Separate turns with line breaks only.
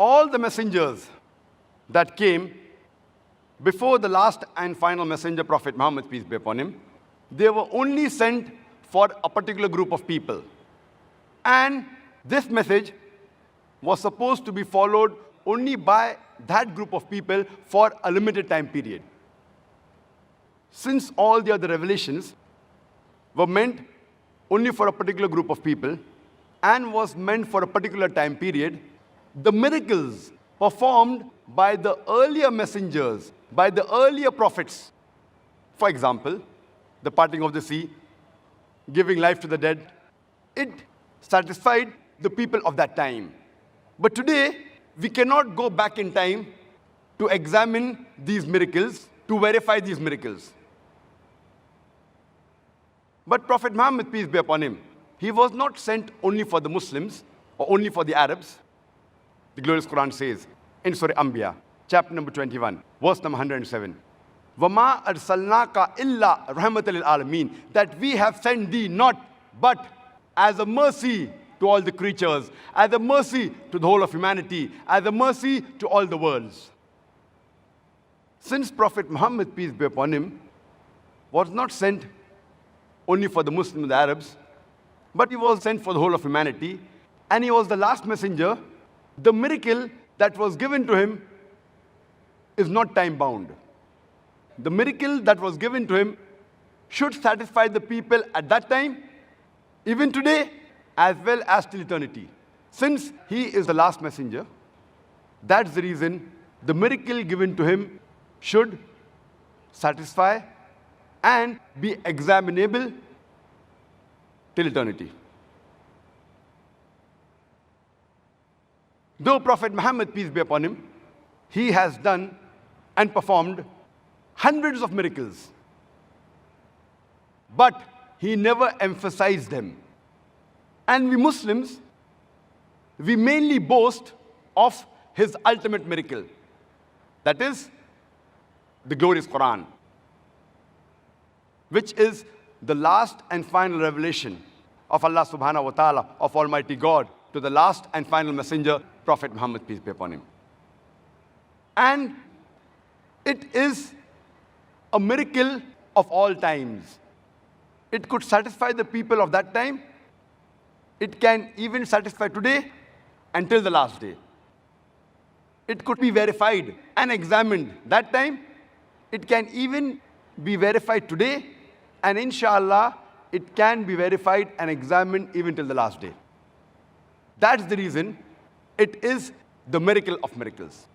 all the messengers that came before the last and final messenger, Prophet Muhammad, peace be upon him, they were only sent for a particular group of people. And this message was supposed to be followed only by that group of people for a limited time period. Since all the other revelations were meant only for a particular group of people and was meant for a particular time period, the miracles performed by the earlier messengers, by the earlier prophets, for example, the parting of the sea, giving life to the dead, it satisfied the people of that time. But today, we cannot go back in time to examine these miracles, to verify these miracles. But Prophet Muhammad, peace be upon him, he was not sent only for the Muslims or only for the Arabs. The glorious Quran says in Surah Anbiya, chapter number 21, verse number 107, وَمَا أَرْسَلْنَاكَ إِلَّا رَحْمَةً لِلْعَالَمِينَ, that we have sent thee not but as a mercy to all the creatures, as a mercy to the whole of humanity, as a mercy to all the worlds. Since Prophet Muhammad, peace be upon him, was not sent only for the Muslims and the Arabs, but he was sent for the whole of humanity, and he was the last messenger, the miracle that was given to him is not time-bound. The miracle that was given to him should satisfy the people at that time, even today, as well as till eternity. Since he is the last messenger, that's the reason the miracle given to him should satisfy and be examinable till eternity. Though Prophet Muhammad, peace be upon him, he has done and performed hundreds of miracles, but he never emphasized them. And we Muslims, we mainly boast of his ultimate miracle, that is the glorious Quran, which is the last and final revelation of Allah subhanahu wa ta'ala, of Almighty God, to the last and final messenger, Prophet Muhammad, peace be upon him. And it is a miracle of all times. It could satisfy the people of that time. It can even satisfy today until the last day. It could be verified and examined that time. It can even be verified today, and inshallah, it can be verified and examined even till the last day. That's the reason it is the miracle of miracles.